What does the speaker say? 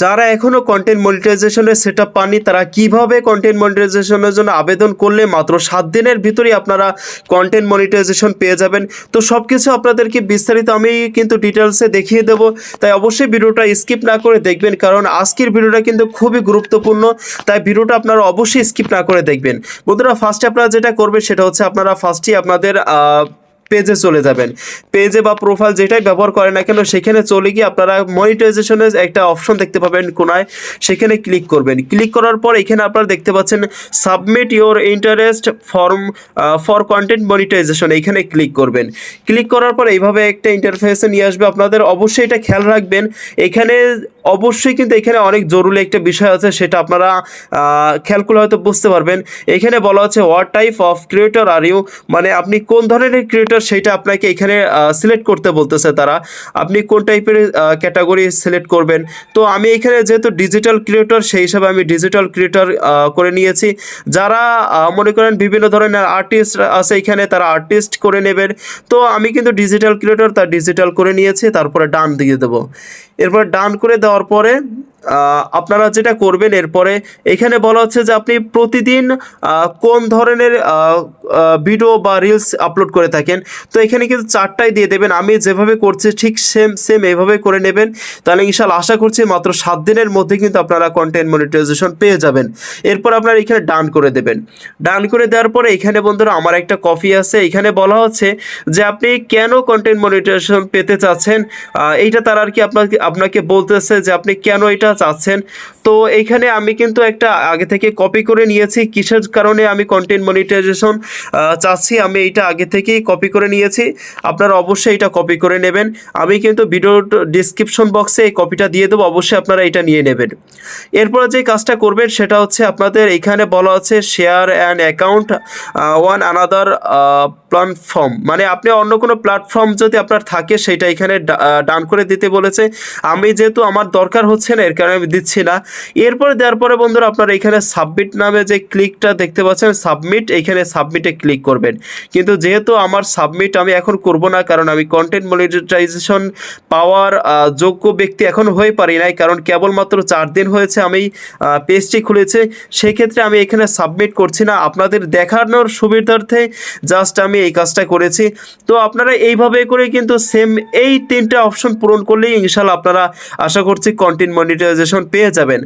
যারা এখনও কন্টেন্ট মনিটাইজেশনের সেটআপ পাননি তারা কিভাবে কন্টেন্ট মনিটাইজেশনের জন্য আবেদন করলে মাত্র 7 দিনের ভিতরেই আপনারা কন্টেন্ট মনিটাইজেশন পেয়ে যাবেন। তো সব কিছু আপনাদেরকে বিস্তারিত আমি কিন্তু ডিটেলসে দেখিয়ে দেব, তাই অবশ্যই ভিডিওটা স্কিপ না করে দেখবেন, কারণ আজকের ভিডিওটা কিন্তু খুবই গুরুত্বপূর্ণ, তাই ভিডিওটা আপনারা অবশ্যই স্কিপ না করে দেখবেন। বন্ধুরা, ফার্স্টে আপনারা যেটা করবেন সেটা হচ্ছে আপনারা ফার্স্টেই আপনাদের পেজে চলে যাবেন। পেজে বা প্রোফাইল যেটাই ব্যবহার করেন না কেন সেখানে চলে গিয়ে আপনারা মনিটাইজেশনের একটা অপশন দেখতে পাবেন কোনায়, সেখানে ক্লিক করবেন। ক্লিক করার পর এখানে আপনারা দেখতে পাচ্ছেন submit your interest form for content monetisation, এইখানে ক্লিক করবেন। ক্লিক করার পর এইভাবে একটা ইন্টারফেসে নিয়ে আসবে। আপনাদের অবশ্যই এটা খেয়াল রাখবেন, এখানে অবশ্যই কিন্তু এখানে অনেক জরুরি একটা বিষয় আছে, সেটা আপনারা খেয়াল করলে হয়তো বুঝতে পারবেন। এখানে বলা হচ্ছে what type of creator are you, মানে আপনি কোন ধরনের ক্রিয়েটর সেটা আপনাকে এখানে সিলেক্ট করতে বলতেছে তারা, আপনি কোন টাইপের ক্যাটাগরি সিলেক্ট করবেন। তো আমি এখানে যেহেতু ডিজিটাল ক্রিয়েটর সেই হিসাবে আমি ডিজিটাল ক্রিয়েটর করে নিয়েছি। যারা মনে করেন বিভিন্ন ধরনের আর্টিস্ট আছে এখানে, তারা আর্টিস্ট করে নেবেন। তো আমি কিন্তু ডিজিটাল ক্রিয়েটর, তার ডিজিটাল করে নিয়েছি, তারপরে ডান দিয়ে দেবো। এরপর ডান করে দেওয়ার পরে আপনারা যেটা করবেন এরপরে এখানে বলা হচ্ছে যে আপনি প্রতিদিন কোন ধরনের ভিডিও বা রিলস আপলোড করে থাকেন। তো এখানে কিন্তু 4টাই দিয়ে দেবেন, আমি যেভাবে করছি ঠিক সেম এইভাবে করে নেবেন। তাহলে ইনশাআল্লাহ আশা করছি মাত্র 7 দিনের মধ্যে কিন্তু আপনারা কন্টেন্ট মনিটাইজেশন পেয়ে যাবেন। এরপর আপনারা এখানে ডান করে দেবেন। ডান করে দেওয়ার পরে এখানে বন্ধুরা আমার একটা কপি আছে, এখানে বলা হচ্ছে যে আপনি কেন কন্টেন্ট মনিটাইজেশন পেতে চাচ্ছেন, এইটা তারা আর কি আপনাকে বলতেছে যে আপনি কেন এটা চাচ্ছেন। তো এইখানে আমি কিন্তু একটা আগে থেকে কপি করে নিয়েছি, কিসের কারণে আমি কন্টেন্ট মনিটাইজেশন চাচ্ছি আমি এইটা আগে থেকেই কপি করে নিয়েছি। আপনারা অবশ্যই এটা কপি করে নেবেন, আমি কিন্তু ভিডিওর ডিসক্রিপশন বক্সে এই কপিটা দিয়ে দেবো, অবশ্যই আপনারা এটা নিয়ে নেবেন। এরপরে যে কাজটা করবেন সেটা হচ্ছে আপনাদের এখানে বলা আছে share an account one another platform, মানে আপনি অন্য কোনো প্ল্যাটফর্ম যদি আপনার থাকে সেটা এখানে ডান করে দিতে বলেছে। আমি যেহেতু আমার দরকার হচ্ছে না এর কারণে আমি দিচ্ছি না। এরপরে দেওয়ার পরে বন্ধুরা আপনারা এখানে সাবমিট নামে যে ক্লিকটা দেখতে পাচ্ছেন সাবমিট, এইখানে সাবমিটে ক্লিক করবেন। কিন্তু যেহেতু আমার সাবমিট আমি এখন করব না, কারণ আমি কন্টেন্ট মনিটাইজেশন পাওয়ার যোগ্য ব্যক্তি এখন হয়ে পারি নাই, কারণ কেবলমাত্র 4 দিন হয়েছে আমি পেজটি খুলেছে। সেক্ষেত্রে আমি এখানে সাবমিট করছি না, আপনাদের দেখানোর সুবিধার্থে জাস্ট আমি এই কাজটা করেছি। তো আপনারা এইভাবে করে কিন্তু সেম এই 3টা অপশন পূরণ করলেই ইনশাআল্লাহ আপনারা আশা করছি কন্টেন্ট মনিটাইজেশন পেয়ে যাবেন।